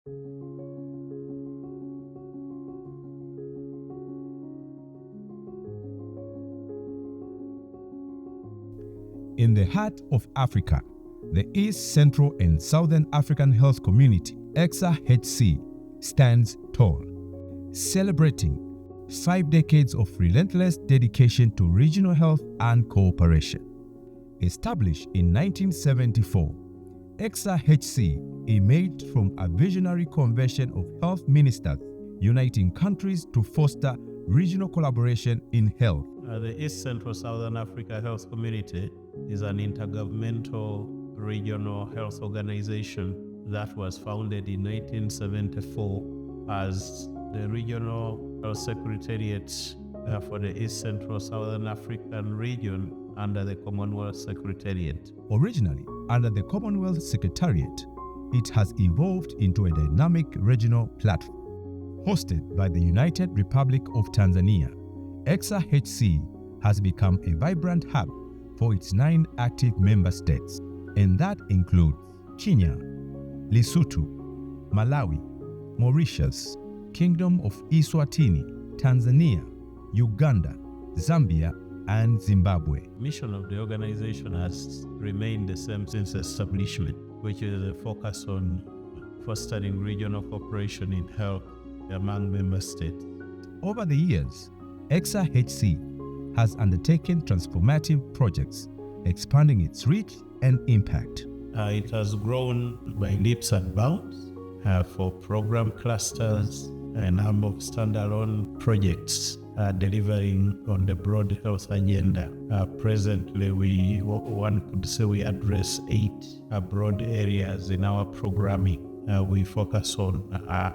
In the heart of Africa, the East Central and Southern African Health Community, ECSA-HC, stands tall, celebrating 5 decades of relentless dedication to regional health and cooperation. Established in 1974, ECSA-HC emerged from a visionary convention of health ministers uniting countries to foster regional collaboration in health. The East Central Southern Africa Health Community is an intergovernmental regional health organization that was founded in 1974 as the Regional Health Secretariat for the East Central Southern African region under the Commonwealth Secretariat. Originally under the Commonwealth Secretariat, it has evolved into a dynamic regional platform. Hosted by the United Republic of Tanzania, ECSA-HC has become a vibrant hub for its 9 active member states, and that includes Kenya, Lesotho, Malawi, Mauritius, Kingdom of Eswatini, Tanzania, Uganda, Zambia, and Zimbabwe. The mission of the organization has remained the same since establishment, which is a focus on fostering regional cooperation in health among member states. Over the years, ECSA-HC has undertaken transformative projects, expanding its reach and impact. It has grown by leaps and bounds for program clusters, a number of standalone projects delivering on the broad health agenda. Presently, one could say we address 8 broad areas in our programming. We focus on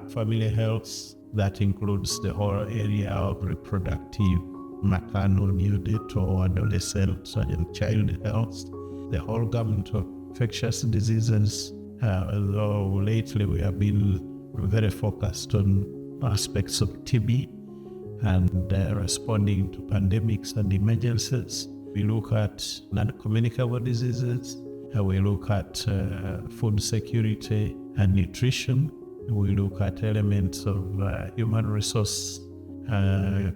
family health. That includes the whole area of reproductive, maternal, neonatal, adolescent, and child health, the whole gamut of infectious diseases, although lately we have been very focused on aspects of TB and responding to pandemics and emergencies. We look at non-communicable diseases, we look at food security and nutrition. We look at elements of human resource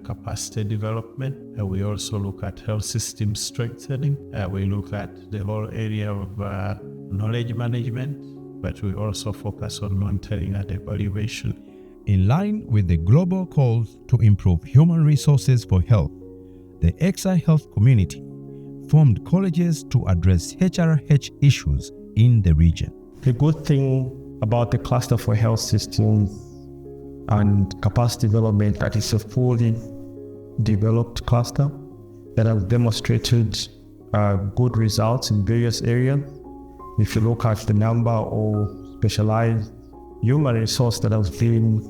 capacity development. We also look at health system strengthening. We look at the whole area of knowledge management, but we also focus on monitoring and evaluation. In line with the global calls to improve human resources for health, the ECSA Health Community formed colleges to address HRH issues in the region. The good thing about the cluster for health systems and capacity development that is a fully developed cluster that has demonstrated good results in various areas. If you look at the number of specialized human resource that has been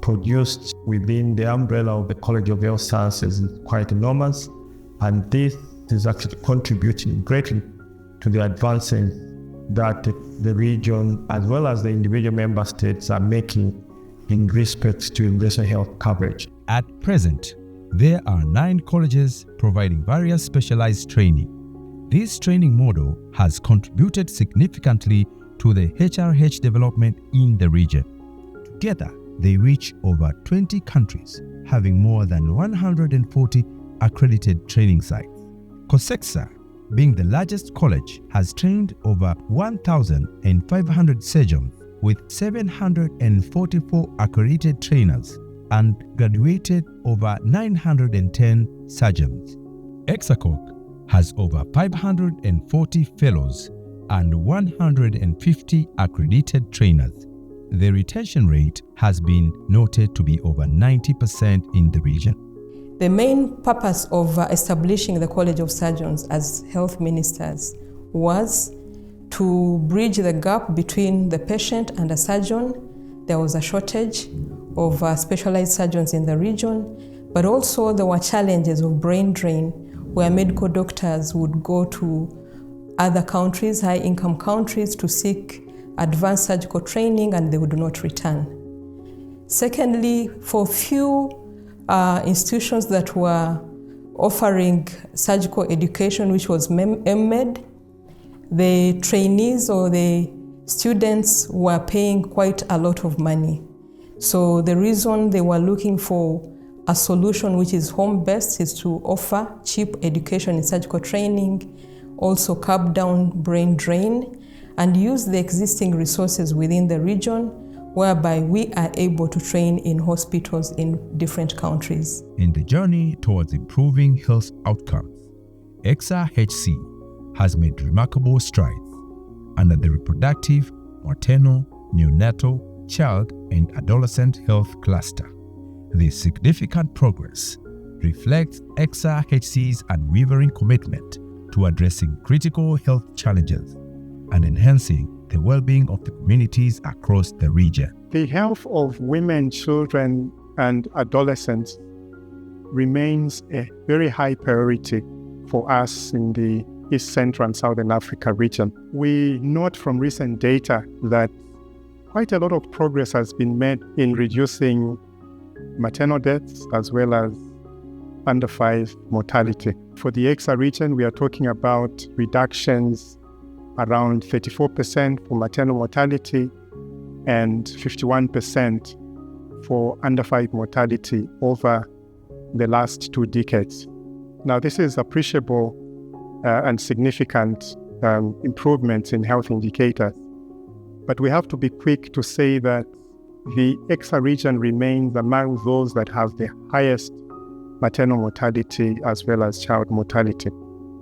produced within the umbrella of the College of Health Sciences is quite enormous, and this is actually contributing greatly to the advancing that the region as well as the individual member states are making in respect to universal health coverage. At present, there are 9 colleges providing various specialized training. This training model has contributed significantly to the HRH development in the region. Together, they reach over 20 countries, having more than 140 accredited training sites. COSECSA, being the largest college, has trained over 1,500 surgeons with 744 accredited trainers and graduated over 910 surgeons. ECSACOG has over 540 fellows and 150 accredited trainers. The retention rate has been noted to be over 90% in the region. The main purpose of establishing the College of Surgeons as health ministers was to bridge the gap between the patient and a surgeon. There was a shortage of specialized surgeons in the region, but also there were challenges of brain drain where medical doctors would go to other countries, high-income countries, to seek advanced surgical training, and they would not return. Secondly, for few institutions that were offering surgical education, which was MED, the trainees or the students were paying quite a lot of money. So the reason they were looking for a solution which is home-based is to offer cheap education in surgical training, also curb down brain drain, and use the existing resources within the region, whereby we are able to train in hospitals in different countries. In the journey towards improving health outcomes, ECSA-HC has made remarkable strides under the reproductive, maternal, neonatal, child, and adolescent health cluster. This significant progress reflects ECSA-HC's unwavering commitment to addressing critical health challenges and enhancing the well-being of the communities across the region. The health of women, children, and adolescents remains a very high priority for us in the East Central and Southern Africa region. We note from recent data that quite a lot of progress has been made in reducing maternal deaths as well as under 5 mortality. For the ECSA region, we are talking about reductions around 34% for maternal mortality and 51% for under 5 mortality over the last 2 decades. Now, this is appreciable and significant improvements in health indicators. But we have to be quick to say that the ECSA region remains among those that have the highest maternal mortality as well as child mortality.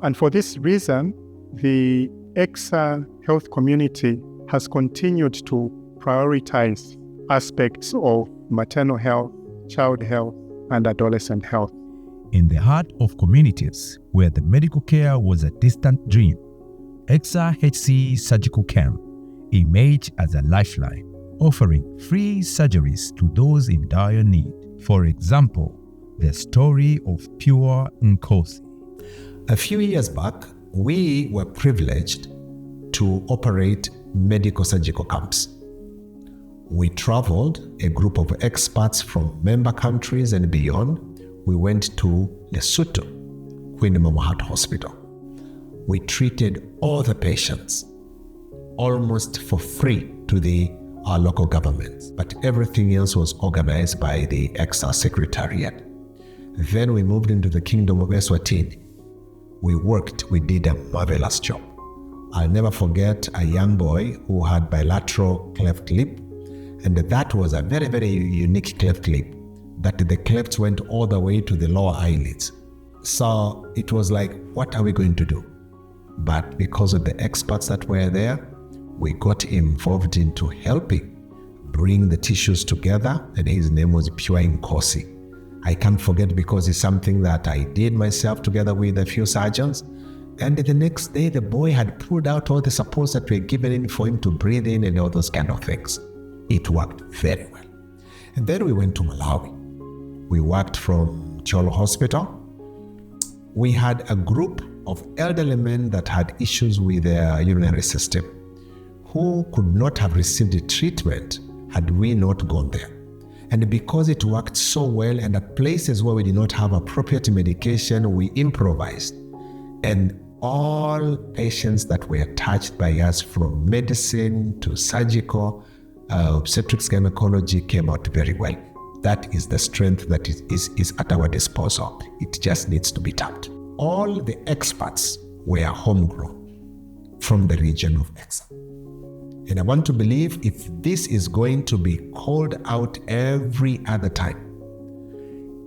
And for this reason, the ECSA health community has continued to prioritize aspects of maternal health, child health, and adolescent health. In the heart of communities where the medical care was a distant dream, ECSA-HC Surgical Camp emerged as a lifeline, offering free surgeries to those in dire need. For example, the story of Pure Nkosi. A few years back, we were privileged to operate medical surgical camps. We traveled, a group of experts from member countries and beyond. We went to Lesotho, Queen Mamohat Hospital. We treated all the patients almost for free to our local governments, but everything else was organized by the ECSA Secretariat. Then we moved into the Kingdom of Eswatini. We did a marvelous job. I'll never forget a young boy who had bilateral cleft lip, and that was a very, very unique cleft lip, that the clefts went all the way to the lower eyelids. So it was like, what are we going to do? But because of the experts that were there, we got involved into helping bring the tissues together, and his name was Pure Nkosi. I can't forget because it's something that I did myself together with a few surgeons. And the next day, the boy had pulled out all the supports that were given in for him to breathe in and all those kind of things. It worked very well. And then we went to Malawi. We worked from Cholo Hospital. We had a group of elderly men that had issues with their urinary system who could not have received the treatment had we not gone there. And because it worked so well, and at places where we did not have appropriate medication, we improvised. And all patients that were touched by us, from medicine to surgical, obstetrics gynecology, came out very well. That is the strength that is at our disposal. It just needs to be tapped. All the experts were homegrown from the region of ECSA. And I want to believe if this is going to be called out every other time,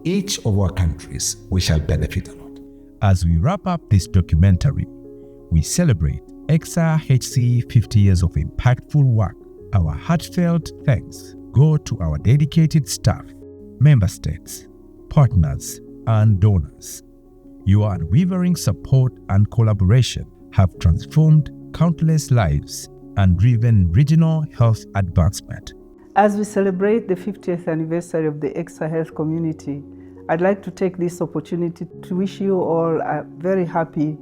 each of our countries, we shall benefit a lot. As we wrap up this documentary, we celebrate ECSA-HC 50 years of impactful work. Our heartfelt thanks go to our dedicated staff, member states, partners, and donors. Your unwavering support and collaboration have transformed countless lives and driven regional health advancement. As we celebrate the 50th anniversary of the ECSA Health Community, I'd like to take this opportunity to wish you all a very happy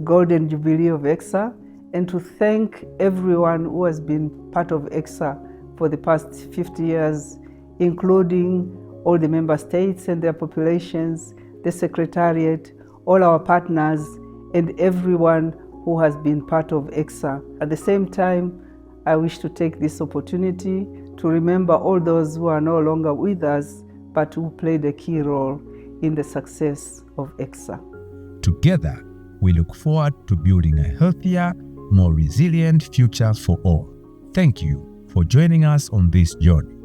Golden Jubilee of ECSA, and to thank everyone who has been part of ECSA for the past 50 years, including all the member states and their populations, the Secretariat, all our partners, and everyone who has been part of ECSA. At the same time, I wish to take this opportunity to remember all those who are no longer with us, but who played a key role in the success of ECSA. Together, we look forward to building a healthier, more resilient future for all. Thank you for joining us on this journey.